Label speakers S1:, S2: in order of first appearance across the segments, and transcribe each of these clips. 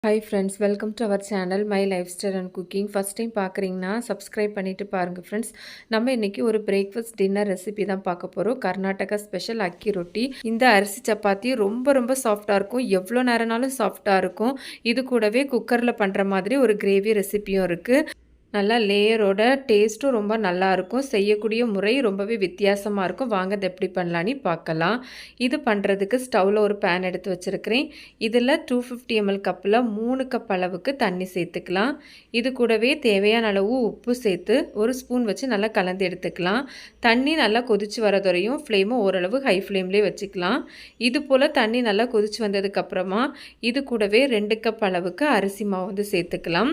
S1: Hi friends, welcome to our channel my life style and cooking. First time பார்க்குறீங்கன்னா subscribe பண்ணிவிட்டு பாருங்கள் friends. நம்ம இன்றைக்கி ஒரு பிரேக்ஃபாஸ்ட் டின்னர் ரெசிபி தான் பார்க்க போகிறோம். கர்நாடகா ஸ்பெஷல் அக்கி ரொட்டி. இந்த அரிசி சப்பாத்தி ரொம்ப ரொம்ப சாஃப்டாக இருக்கும். எவ்வளோ நேரம்னாலும் சாஃப்டாக இருக்கும். இது கூடவே குக்கரில் பண்ணுற மாதிரி ஒரு கிரேவி ரெசிபியும் இருக்குது. நல்லா லேயரோட டேஸ்ட்டும் ரொம்ப நல்லாயிருக்கும். செய்யக்கூடிய முறை ரொம்பவே வித்தியாசமாக இருக்கும். வாங்க அதை எப்படி பண்ணலான்னு பார்க்கலாம். இது பண்ணுறதுக்கு ஸ்டவ்வில் ஒரு பேன் எடுத்து வச்சுருக்கிறேன். இதில் 250 ml கப்பில் 3 கப் அளவுக்கு தண்ணி சேர்த்துக்கலாம். இது கூடவே தேவையான அளவு உப்பு சேர்த்து ஒரு ஸ்பூன் வச்சு நல்லா கலந்து எடுத்துக்கலாம். தண்ணி நல்லா கொதித்து வரதுவரையும் ஃப்ளேமை ஓரளவு ஹை ஃப்ளேம்லேயே வச்சுக்கலாம். இது போல் தண்ணி நல்லா கொதித்து வந்ததுக்கப்புறமா இது கூடவே 2 கப் அளவுக்கு அரிசி மாவு வந்து சேர்த்துக்கலாம்.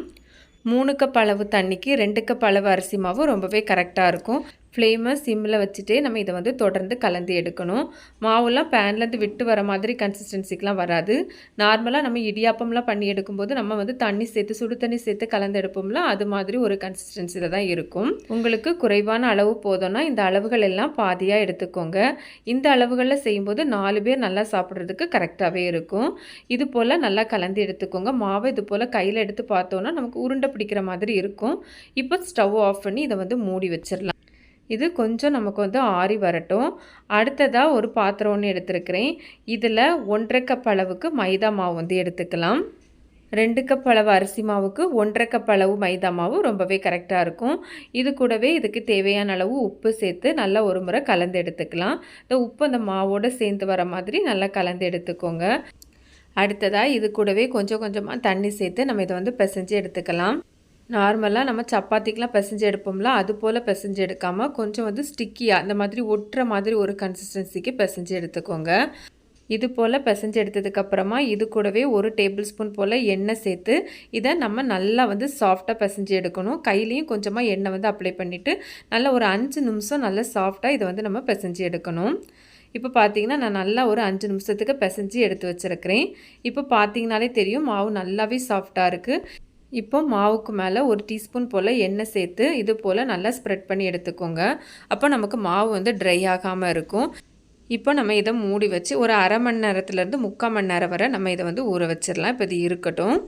S1: 3 கப் அளவு தண்ணிக்கு 2 கப் அளவு அரிசி மாவு ரொம்பவே கரெக்டாக இருக்கும். ஃப்ளேமை சிம்மில் வச்சுட்டே நம்ம இதை வந்து தொடர்ந்து கலந்து எடுக்கணும். மாவுலாம் பேன்லேருந்து விட்டு வர மாதிரி கன்சிஸ்டன்சிக்கெலாம் வராது. நார்மலாக நம்ம இடியாப்பம்லாம் பண்ணி எடுக்கும்போது நம்ம வந்து தண்ணி சேர்த்து சுடு தண்ணி சேர்த்து கலந்து எடுப்போம்ல, அது மாதிரி ஒரு கன்சிஸ்டன்சியில் தான் இருக்கும். உங்களுக்கு குறைவான அளவு போதும்னா இந்த அளவுகள் எல்லாம் பாதியாக எடுத்துக்கோங்க. இந்த அளவுகளில் செய்யும்போது 4 பேர் நல்லா சாப்பிட்றதுக்கு கரெக்டாகவே இருக்கும். இது போல் நல்லா கலந்து எடுத்துக்கோங்க. மாவை இது போல் கையில் எடுத்து பார்த்தோன்னா நமக்கு உருண்டை பிடிக்கிற மாதிரி இருக்கும். இப்போ ஸ்டவ் ஆஃப் பண்ணி இதை வந்து மூடி வச்சிடலாம். இது கொஞ்சம் நமக்கு வந்து ஆறி வரட்டும். அடுத்ததாக ஒரு பாத்திரம் ஒன்று எடுத்துருக்கிறேன். இதில் 1.5 கப் அளவுக்கு மைதா மாவு வந்து எடுத்துக்கலாம். 2 கப் அளவு அரிசி மாவுக்கு 1.5 கப் அளவு மைதா மாவு ரொம்பவே கரெக்டாக இருக்கும். இது கூடவே இதுக்கு தேவையான அளவு உப்பு சேர்த்து நல்லா ஒரு முறை கலந்து எடுத்துக்கலாம். இந்த உப்பு அந்த மாவோடு சேர்ந்து வர மாதிரி நல்லா கலந்து எடுத்துக்கோங்க. அடுத்ததாக இது கூடவே கொஞ்சம் கொஞ்சமாக தண்ணி சேர்த்து நம்ம இதை வந்து பிசைஞ்சு எடுத்துக்கலாம். நார்மலாக நம்ம சப்பாத்திக்கெலாம் பிசைஞ்சு எடுப்போம்ல, அது போல் பிசைஞ்சு எடுக்காமல் கொஞ்சம் வந்து ஸ்டிக்கியாக அந்த மாதிரி ஒட்டுற மாதிரி ஒரு கன்சிஸ்டன்சிக்கு பிசைஞ்சு எடுத்துக்கோங்க. இது போல் பிசைஞ்சு எடுத்ததுக்கப்புறமா இது கூடவே 1 டேபிள் ஸ்பூன் போல் எண்ணெய் சேர்த்து இதை நம்ம நல்லா வந்து சாஃப்டாக பிசைஞ்சு எடுக்கணும். கையிலையும் கொஞ்சமாக எண்ணெய் வந்து அப்ளை பண்ணிவிட்டு நல்லா ஒரு 5 நிமிஷம் நல்லா சாஃப்டாக இதை வந்து நம்ம பிசைஞ்சு எடுக்கணும். இப்போ பார்த்தீங்கன்னா நான் நல்லா ஒரு 5 நிமிஷத்துக்கு பிசைஞ்சு எடுத்து வச்சுருக்கிறேன். இப்போ பார்த்தீங்கனாலே தெரியும் மாவு நல்லாவே சாஃப்டாக இருக்குது. இப்போ மாவுக்கு மேலே 1 டீஸ்பூன் போல் எண்ணெய் சேர்த்து இது போல் நல்லா ஸ்ப்ரெட் பண்ணி எடுத்துக்கோங்க. அப்போ நமக்கு மாவு வந்து ட்ரை ஆகாமல் இருக்கும். இப்போ நம்ம இதை மூடி வச்சு ஒரு அரை மணி நேரத்துலேருந்து 3/4 மணி நேரம் வரை நம்ம இதை வந்து ஊற வச்சிடலாம். இப்போ இது இருக்கட்டும்.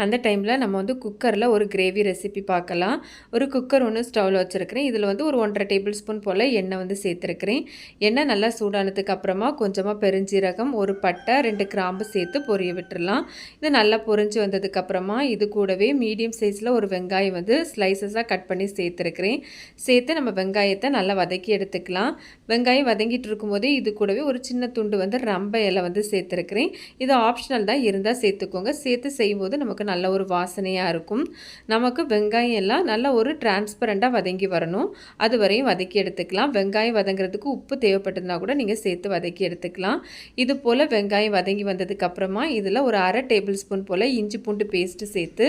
S1: அந்த டைமில் நம்ம வந்து குக்கரில் ஒரு கிரேவி ரெசிபி பார்க்கலாம். ஒரு குக்கர் ஒன்று ஸ்டவ்வில் வச்சுருக்கிறேன். இதில் வந்து ஒரு 1.5 டேபிள் ஸ்பூன் போல் எண்ணெய் வந்து சேர்த்துருக்கிறேன். எண்ணெய் நல்லா சூடானதுக்கு அப்புறமா கொஞ்சமாக பெருஞ்சீரகம், ஒரு பட்டை, 2 கிராம்பு சேர்த்து பொரிய விட்டுடலாம். இது நல்லா பொரிஞ்சு வந்ததுக்கப்புறமா இது கூடவே மீடியம் சைஸில் ஒரு வெங்காயம் வந்து ஸ்லைசஸாக கட் பண்ணி சேர்த்துருக்கிறேன். சேர்த்து நம்ம வெங்காயத்தை நல்லா வதக்கி எடுத்துக்கலாம். வெங்காயம் வதங்கிட்டு இருக்கும்போதே இது கூடவே ஒரு சின்ன துண்டு வந்து ரம்ப இலை வந்து சேர்த்துருக்கிறேன். இது ஆப்ஷனல் தான், இருந்தால் சேர்த்துக்கோங்க. சேர்த்து செய்யும்போது நமக்கு நல்ல ஒரு வாசனையாக இருக்கும். நமக்கு வெங்காயம் எல்லாம் நல்ல ஒரு டிரான்ஸ்பரண்டாக வதங்கி வரணும். அது வரையும் வதக்கி எடுத்துக்கலாம். வெங்காயம் வதங்கிறதுக்கு உப்பு தேவைப்பட்டிருந்தா கூட நீங்கள் சேர்த்து வதக்கி எடுத்துக்கலாம். இது போல் வெங்காயம் வதங்கி வந்ததுக்கப்புறமா இதில் ஒரு அரை டேபிள் ஸ்பூன் போல் இஞ்சி பூண்டு பேஸ்ட்டு சேர்த்து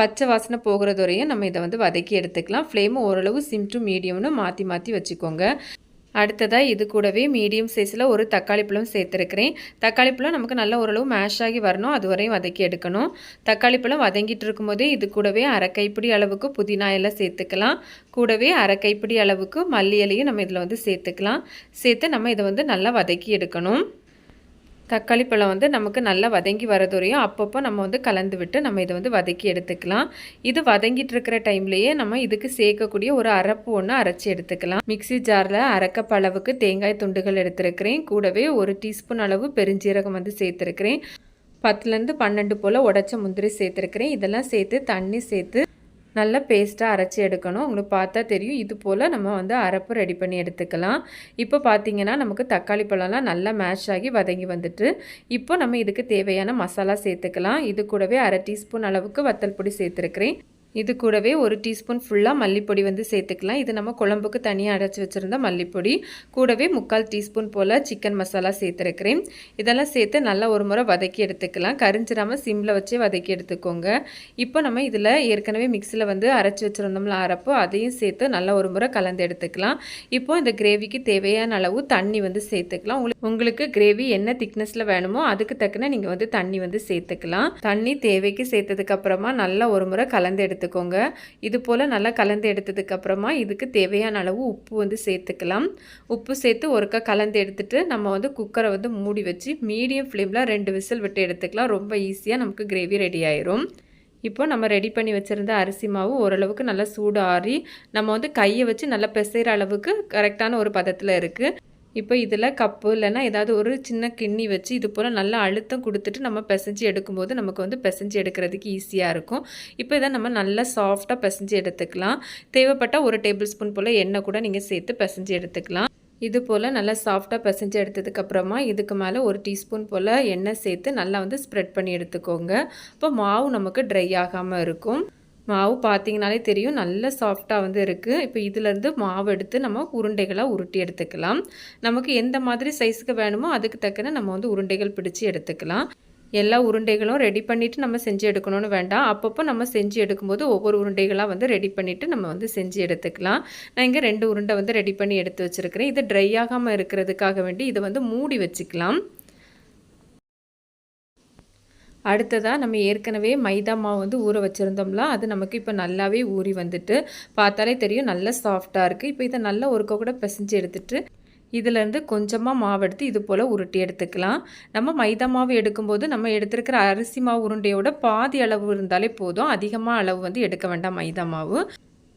S1: பச்சை வாசனை போகிறது வரையும் நம்ம இதை வந்து வதக்கி எடுத்துக்கலாம். ஃப்ளேம் ஓரளவு சிம் டு மீடியம்னு மாற்றி மாற்றி வச்சுக்கோங்க. அடுத்ததாக இது கூடவே மீடியம் சைஸில் ஒரு தக்காளி பழம் சேர்த்துருக்கிறேன். தக்காளி பழம் நமக்கு நல்ல ஓரளவு மேஷ் ஆகி வரணும், அது வரையும் வதக்கி எடுக்கணும். தக்காளி பழம் வதங்கிட்டு இருக்கும்போதே இது கூடவே அரை கைப்பிடி அளவுக்கு புதினா இலை சேர்த்துக்கலாம். கூடவே அரை கைப்பிடி அளவுக்கு மல்லி இலையும் நம்ம இதில் வந்து சேர்த்துக்கலாம். சேர்த்து நம்ம இதை வந்து நல்லா வதக்கி எடுக்கணும். தக்காளி பழம் வந்து நமக்கு நல்லா வதங்கி வரதுவரையும் அப்பப்போ நம்ம வந்து கலந்து விட்டு நம்ம இதை வந்து வதக்கி எடுத்துக்கலாம். இது வதங்கிட்டு இருக்கிற டைம்லேயே நம்ம இதுக்கு சேர்க்கக்கூடிய ஒரு அரைப்பு ஒன்று அரைச்சி எடுத்துக்கலாம். மிக்சி ஜாரில் அரை கப் அளவுக்கு தேங்காய் துண்டுகள் எடுத்துருக்கிறேன். கூடவே 1 டீஸ்பூன் அளவு பெருஞ்சீரகம் வந்து சேர்த்துருக்கிறேன். 10லேருந்து 12 போல் உடைச்ச முந்திரி சேர்த்துருக்கிறேன். இதெல்லாம் சேர்த்து தண்ணி சேர்த்து நல்லா பேஸ்ட்டாக அரைச்சி எடுக்கணும். உங்களுக்கு பார்த்தா தெரியும். இது போல் நம்ம வந்து அரைப்பு ரெடி பண்ணி எடுத்துக்கலாம். இப்போ பார்த்தீங்கன்னா நமக்கு தக்காளி பழம்லாம் நல்லா மேஷ் ஆகி வதங்கி வந்துட்டு இப்போ நம்ம இதுக்கு தேவையான மசாலா சேர்த்துக்கலாம். இது கூடவே அரை டீஸ்பூன் அளவுக்கு வத்தல் பொடி சேர்த்துருக்கிறேன். இது கூடவே 1 டீஸ்பூன் ஃபுல்லாக மல்லிப்பொடி வந்து சேர்த்துக்கலாம். இது நம்ம குழம்புக்கு தனியாக அரைச்சி வச்சுருந்த மல்லிப்பொடி. கூடவே 3/4 டீஸ்பூன் போல் சிக்கன் மசாலா சேர்த்துருக்கிறேன். இதெல்லாம் சேர்த்து நல்லா ஒரு முறை வதக்கி எடுத்துக்கலாம். கரிஞ்சிடாமல் சிம்மில் வச்சே வதக்கி எடுத்துக்கோங்க. இப்போ நம்ம இதில் ஏற்கனவே மிக்சியில் வந்து அரைச்சி வச்சுருந்தோம்ல அரைப்பு, அதையும் சேர்த்து நல்லா ஒரு முறை கலந்து எடுத்துக்கலாம். இப்போது இந்த கிரேவிக்கு தேவையான அளவு தண்ணி வந்து சேர்த்துக்கலாம். உங்களுக்கு கிரேவி என்ன திக்னஸில் வேணுமோ அதுக்கு தக்கன நீங்கள் வந்து தண்ணி வந்து சேர்த்துக்கலாம். தண்ணி தேவைக்கு சேர்த்ததுக்கப்புறமா நல்லா ஒரு முறை கலந்து எடுத்துக்கோங்க. எடுத்துக்கோங்க. இது போல் நல்லா கலந்து எடுத்ததுக்கப்புறமா இதுக்கு தேவையான அளவு உப்பு வந்து சேர்த்துக்கலாம். உப்பு சேர்த்து ஒருக்கா கலந்து எடுத்துட்டு நம்ம வந்து குக்கரை வந்து மூடி வச்சு மீடியம் ஃப்ளேமில் 2 விசில் விட்டு எடுத்துக்கலாம். ரொம்ப ஈஸியாக நமக்கு கிரேவி ரெடி ஆயிரும். இப்போ நம்ம ரெடி பண்ணி வச்சுருந்த அரிசி மாவு ஓரளவுக்கு நல்லா சூடு ஆறி நம்ம வந்து கையை வச்சு நல்லா பிசைகிற அளவுக்கு கரெக்டான ஒரு பதத்தில் இருக்குது. இப்போ இதில் கப்பு இல்லைன்னா ஏதாவது ஒரு சின்ன கிண்ணி வச்சு இது போல் நல்லா அழுத்தம் கொடுத்துட்டு நம்ம பிசைஞ்சு எடுக்கும்போது நமக்கு வந்து பிசைஞ்சு எடுக்கிறதுக்கு ஈஸியாக இருக்கும். இப்போ இதை நம்ம நல்லா சாஃப்டாக பிசைஞ்சு எடுத்துக்கலாம். தேவைப்பட்டால் 1 டேபிள் ஸ்பூன் போல் எண்ணெய் கூட நீங்கள் சேர்த்து பிசைஞ்சு எடுத்துக்கலாம். இது போல் நல்லா சாஃப்டாக பிசைஞ்சு எடுத்ததுக்கப்புறமா இதுக்கு மேலே 1 டீஸ்பூன் போல் எண்ணெய் சேர்த்து நல்லா வந்து ஸ்ப்ரெட் பண்ணி எடுத்துக்கோங்க. இப்போ மாவு நமக்கு ட்ரை ஆகாமல் இருக்கும். மாவு பார்த்திங்கனாலே தெரியும் நல்லா சாஃப்டாக வந்து இருக்குது. இப்போ இதிலேருந்து மாவு எடுத்து நம்ம உருண்டைகளாக உருட்டி எடுத்துக்கலாம். நமக்கு எந்த மாதிரி சைஸுக்கு வேணுமோ அதுக்கு தக்கன நம்ம வந்து உருண்டைகள் பிடிச்சி எடுத்துக்கலாம். எல்லா உருண்டைகளும் ரெடி பண்ணிவிட்டு நம்ம செஞ்சு எடுக்கணும்னு வேண்டாம். அப்பப்போ நம்ம செஞ்சு எடுக்கும்போது ஒவ்வொரு உருண்டைகளாக வந்து ரெடி பண்ணிவிட்டு நம்ம வந்து செஞ்சு எடுத்துக்கலாம். நான் இங்கே 2 உருண்டை வந்து ரெடி பண்ணி எடுத்து வச்சுருக்கிறேன். இது ட்ரை ஆகாமல் இருக்கிறதுக்காக வேண்டி இதை வந்து மூடி வச்சுக்கலாம். அடுத்ததாக நம்ம ஏற்கனவே மைதா மாவு வந்து ஊற வச்சுருந்தோம்ல, அது நமக்கு இப்போ நல்லாவே ஊறி வந்துட்டு பார்த்தாலே தெரியும் நல்லா சாஃப்டாக இருக்குது. இப்போ இதை நல்லா ஒருக்க கூட பிசைஞ்சு எடுத்துட்டு இதிலேருந்து கொஞ்சமாக மாவு எடுத்து இது போல் உருட்டி எடுத்துக்கலாம். நம்ம மைதா மாவு எடுக்கும்போது நம்ம எடுத்துருக்கிற அரிசி மாவு உருண்டையோட பாதி அளவு இருந்தாலே போதும். அதிகமாக அளவு வந்து எடுக்க வேண்டாம் மைதா மாவு.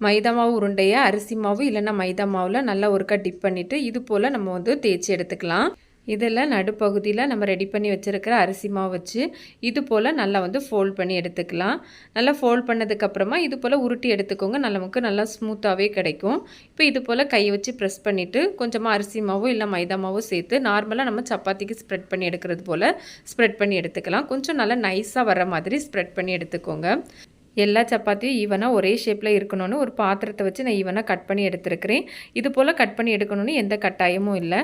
S1: மைதா மாவு உருண்டையை அரிசி மாவு இல்லைன்னா மைதா மாவில் நல்லா ஒருக்கா டிப் பண்ணிவிட்டு இது போல் நம்ம வந்து தேய்ச்சி எடுத்துக்கலாம். இதில் நடுப்பகுதியில் நம்ம ரெடி பண்ணி வச்சுருக்கிற அரிசி மாவு வச்சு இது போல் நல்லா வந்து ஃபோல்ட் பண்ணி எடுத்துக்கலாம். நல்லா ஃபோல்ட் பண்ணதுக்கப்புறமா இது போல் உருட்டி எடுத்துக்கோங்க. நமக்கு நல்லா ஸ்மூத்தாகவே கிடைக்கும். இப்போ இது போல் கையை வச்சு ப்ரெஸ் பண்ணிவிட்டு கொஞ்சமாக அரிசி மாவோ இல்லை மைதா மாவோ சேர்த்து நார்மலாக நம்ம சப்பாத்திக்கு ஸ்ப்ரெட் பண்ணி எடுக்கிறது போல் ஸ்ப்ரெட் பண்ணி எடுத்துக்கலாம். கொஞ்சம் நல்லா நைஸாக வர மாதிரி ஸ்ப்ரெட் பண்ணி எடுத்துக்கோங்க. எல்லா சப்பாத்தியும் ஈவனாக ஒரே ஷேப்பில் இருக்கணும்னு ஒரு பாத்திரத்தை வச்சு நான் ஈவனாக கட் பண்ணி எடுத்துருக்கிறேன். இது போல் கட் பண்ணி எடுக்கணும்னு எந்த கட்டாயமும் இல்லை.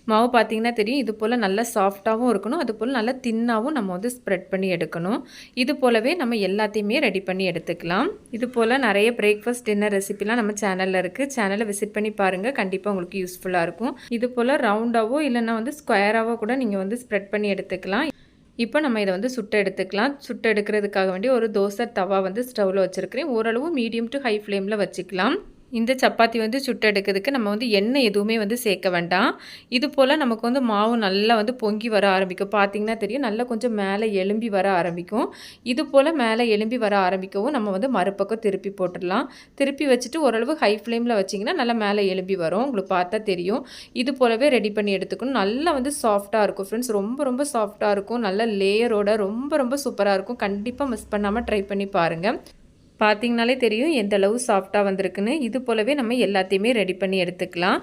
S1: மாவு பார்த்திங்கன்னா தெரியும் இது போல் நல்லா சாஃப்டாகவும் இருக்கணும். அது போல் நல்லா தின்னாகவும் நம்ம வந்து ஸ்ப்ரெட் பண்ணி எடுக்கணும். இது போலவே நம்ம எல்லாத்தையுமே ரெடி பண்ணி எடுத்துக்கலாம். இது போல் நிறைய பிரேக்ஃபாஸ்ட் டின்னர் ரெசிபிலாம் நம்ம சேனலில் இருக்குது. சேனலை விசிட் பண்ணி பாருங்கள். கண்டிப்பாக உங்களுக்கு யூஸ்ஃபுல்லாக இருக்கும். இது போல் ரவுண்டாவோ இல்லைன்னா வந்து ஸ்கொயராகவோ கூட நீங்கள் வந்து ஸ்ப்ரெட் பண்ணி எடுத்துக்கலாம். இப்போ நம்ம இதை வந்து சுட்டு எடுத்துக்கலாம். சுட்டு எடுக்கிறதுக்காக வேண்டி ஒரு தோசை தவா வந்து ஸ்டவ்வில் வச்சுருக்கிறேன். ஓரளவு மீடியம் டு ஹை ஃப்ளேமில் வச்சுக்கலாம். இந்த சப்பாத்தி வந்து சுட்டு எடுக்கிறதுக்கு நம்ம வந்து எண்ணெய் எதுவுமே வந்து சேர்க்க வேண்டாம். இது போல் நமக்கு வந்து மாவு நல்லா வந்து பொங்கி வர ஆரம்பிக்கும். பார்த்திங்கன்னா தெரியும் நல்லா கொஞ்சம் மேலே எலும்பி வர ஆரம்பிக்கும். இது போல் மேலே எலும்பி வர ஆரம்பிக்கவும் நம்ம வந்து மறுபக்கம் திருப்பி போட்டுடலாம். திருப்பி வச்சுட்டு ஓரளவு ஹை ஃப்ளேமில் வச்சிங்கன்னா நல்லா மேலே எலும்பி வரும். உங்களுக்கு பார்த்தா தெரியும். இது போலவே ரெடி பண்ணி எடுத்துக்கணும். நல்லா வந்து சாஃப்டாக இருக்கும் ஃப்ரெண்ட்ஸ். ரொம்ப சாஃப்டாக இருக்கும். நல்ல லேயரோட ரொம்ப சூப்பராக இருக்கும். கண்டிப்பாக மிஸ் பண்ணாமல் ட்ரை பண்ணி பாருங்கள். பார்த்திங்கனாலே தெரியும் எந்த அளவு சாஃப்டாக வந்திருக்குன்னு. இது போலவே நம்ம எல்லாத்தையுமே ரெடி பண்ணி எடுத்துக்கலாம்.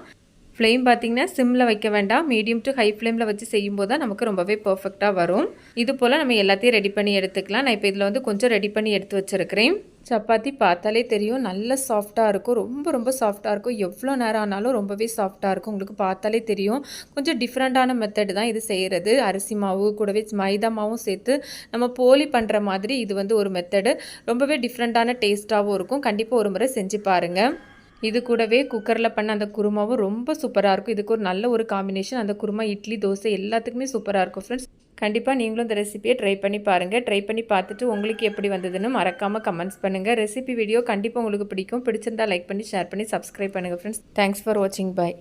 S1: ஃப்ளேம் பார்த்திங்கன்னா சிம்மில் வைக்க வேண்டாம். மீடியம் டு ஹை ஃப்ளேமில் வச்சு செய்யும்போது தான் நமக்கு ரொம்பவே பர்ஃபெக்டாக வரும். இது போல் நம்ம எல்லாத்தையும் ரெடி பண்ணி எடுத்துக்கலாம். நான் இப்போ இதில் வந்து கொஞ்சம் ரெடி பண்ணி எடுத்து வச்சுருக்கிறேன். சப்பாத்தி பார்த்தாலே தெரியும் நல்ல சாஃப்டாக இருக்கும். ரொம்ப சாஃப்டாக இருக்கும். எவ்வளோ நேரம் ஆனாலும் ரொம்பவே சாஃப்டாக இருக்கும். உங்களுக்கு பார்த்தாலே தெரியும். கொஞ்சம் டிஃப்ரெண்ட்டான மெத்தடு தான் இது செய்கிறது. அரிசி மாவு கூடவே மைதா மாவும் சேர்த்து நம்ம போலி பண்ணுற மாதிரி இது வந்து ஒரு மெத்தடு. ரொம்பவே டிஃப்ரெண்ட்டான டேஸ்ட்டாகவும் இருக்கும். கண்டிப்பாக ஒரு முறை செஞ்சு பாருங்கள். இது கூடவே குக்கரில் பண்ண அந்த குருமாவும் ரொம்ப சூப்பராக இருக்கும். இதுக்கு ஒரு நல்ல ஒரு காம்பினேஷன். அந்த குருமா இட்லி தோசை எல்லாத்துக்குமே சூப்பராக இருக்கும் ஃப்ரெண்ட்ஸ். கண்டிப்பாக நீங்களும் இந்த ரெசிபியை ட்ரை பண்ணி பாருங்கள். ட்ரை பண்ணி பார்த்துட்டு உங்களுக்கு எப்படி வந்ததுன்னு மறக்காமல் கமெண்ட்ஸ் பண்ணுங்கள். ரெசிபி வீடியோ கண்டிப்பாக உங்களுக்கு பிடிக்கும். பிடிச்சிருந்தால் லைக் பண்ணி ஷேர் பண்ணி சப்ஸ்கிரைப் பண்ணுங்கள் ஃப்ரெண்ட்ஸ். தேங்க்ஸ் ஃபார் வாட்சிங். பாய்.